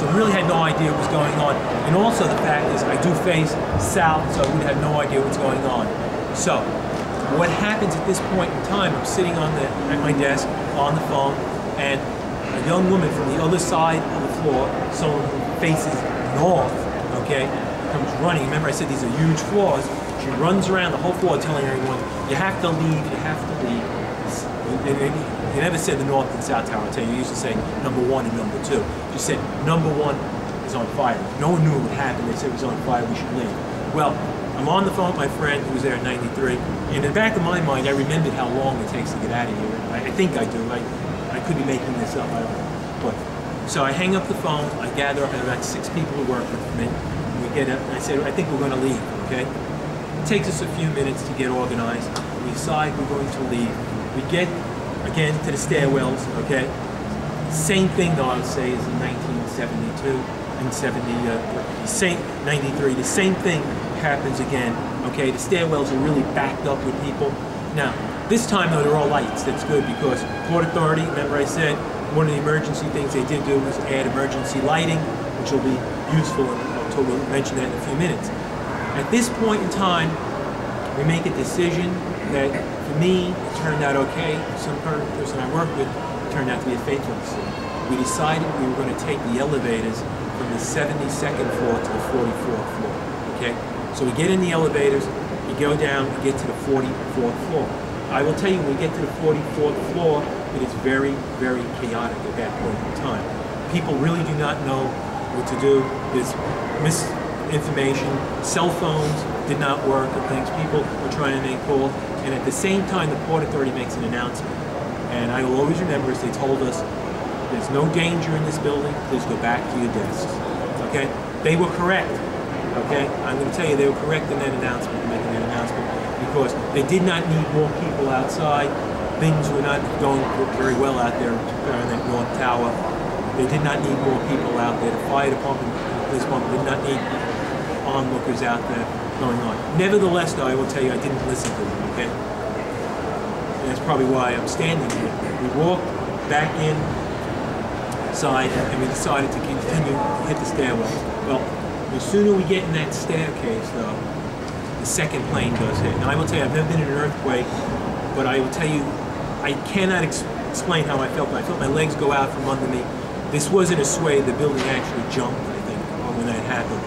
So we really had no idea what was going on. And also the fact is I do face south, so we had no idea what's going on. So what happens at this point in time, I'm sitting at my desk on the phone, and a young woman from the other side of the floor, someone who faces north, okay, comes running. Remember I said these are huge floors. She runs around the whole floor telling everyone, you have to leave, you have to leave. They never said the north and south tower. I tell you, you used to say number 1 and number 2. She said number 1 is on fire. No one knew what happened. They said it was on fire, we should leave. Well, I'm on the phone with my friend who was there in '93, and in the back of my mind, I remembered how long it takes to get out of here. I think I do. I could be making this up. I don't know. But so I hang up the phone. I gather up about 6 people who work with me. We get up, and I said, I think we're going to leave. Okay. It takes us a few minutes to get organized. We decide we're going to leave. We get again to the stairwells. Okay. Same thing, though, I would say, as in 1972 and 93. The same thing happens again. Okay, the stairwells are really backed up with people. Now, this time though, they're all lights. That's good because Port Authority, remember I said, one of the emergency things they did do was add emergency lighting, which will be useful, and we'll mention that in a few minutes. At this point in time, we make a decision that, for me, it turned out okay. Some person I worked with, it turned out to be a fateful decision. We decided we were going to take the elevators from the 72nd floor to the 44th floor. Okay. So we get in the elevators, we go down, we get to the 44th floor. I will tell you, when we get to the 44th floor, it is very, very chaotic at that point in time. People really do not know what to do. There's misinformation. Cell phones did not work and things. People were trying to make calls. And at the same time, the Port Authority makes an announcement. And I will always remember, as they told us, there's no danger in this building, please go back to your desks. Okay? They were correct. Okay, I'm going to tell you they were correct in that announcement, making that announcement, because they did not need more people outside. Things were not going very well out there in that North Tower. They did not need more people out there. The fire department, the police department did not need onlookers out there going on. Nevertheless, though, I will tell you I didn't listen to them, okay? And that's probably why I'm standing here. We walked back inside and we decided to continue to hit the stairwell. Well, the sooner we get in that staircase, though, the second plane goes hit. Now, I will tell you, I've never been in an earthquake, but I will tell you, I cannot explain how I felt. I felt my legs go out from under me. This wasn't a sway. The building actually jumped, I think, when that happened.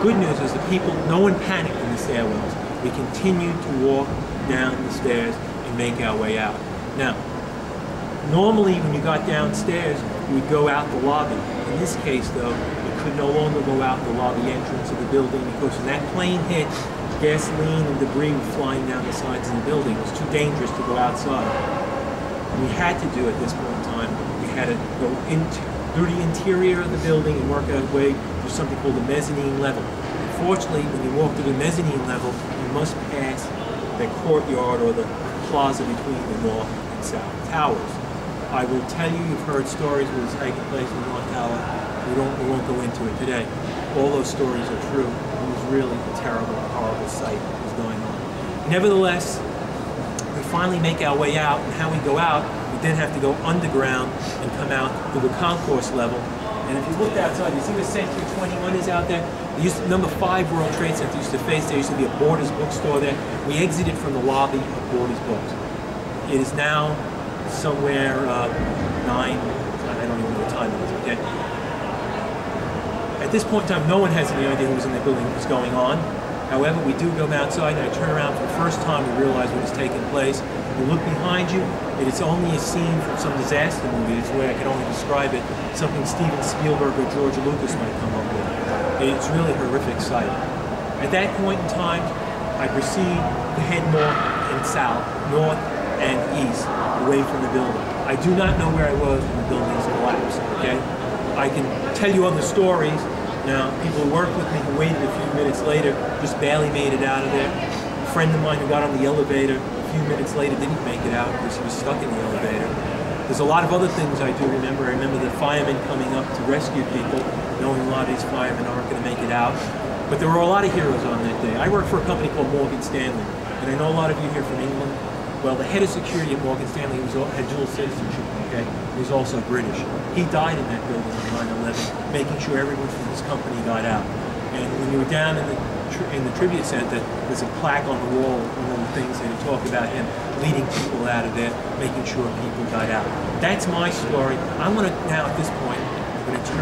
Good news is the people, no one panicked in the stairwells. We continued to walk down the stairs and make our way out. Now, normally when you got downstairs, you would go out the lobby. In this case, though, could no longer go out the lobby entrance of the building because when that plane hit, gasoline and debris were flying down the sides of the building. It was too dangerous to go outside. We had to do at this point in time, we had to go through the interior of the building and work our way through something called the mezzanine level. Unfortunately, when you walk through the mezzanine level, you must pass the courtyard or the plaza between the north and south towers. I will tell you, you've heard stories where it's taking place in the North Tower. We won't go into it today. All those stories are true. It was really a terrible, horrible sight that was going on. Nevertheless, we finally make our way out, and how we go out, we then have to go underground and come out to the concourse level. And if you looked outside, you see where Century 21 is out there? Number 5 World Trade Center used to face, there used to be a Borders bookstore there. We exited from the lobby of Borders Books. It is now somewhere 9, I don't even know what time it is, okay? At this point in time, no one has any idea who was in the building, what was going on. However, we do go outside, and I turn around for the first time and realize what is taking place. You look behind you, it is only a scene from some disaster movie. It's the way I can only describe it. Something Steven Spielberg or George Lucas might come up with. It's really a horrific sight. At that point in time, I proceed to head north and south, north and east, away from the building. I do not know where I was when the buildings collapsed, okay? I can tell you other stories. Now, people who worked with me who waited a few minutes later just barely made it out of there. A friend of mine who got on the elevator a few minutes later didn't make it out because he was stuck in the elevator. There's a lot of other things I do remember. I remember the firemen coming up to rescue people, knowing a lot of these firemen aren't going to make it out. But there were a lot of heroes on that day. I worked for a company called Morgan Stanley, and I know a lot of you here from England. Well, the head of security at Morgan Stanley had dual citizenship, okay? He was also British. He died in that building on making sure everyone from his company got out. And when you were down in the tribute center, there's a plaque on the wall, one of the things that talk about him leading people out of there, making sure people got out. That's my story. I'm going to now, at this point, I'm going to turn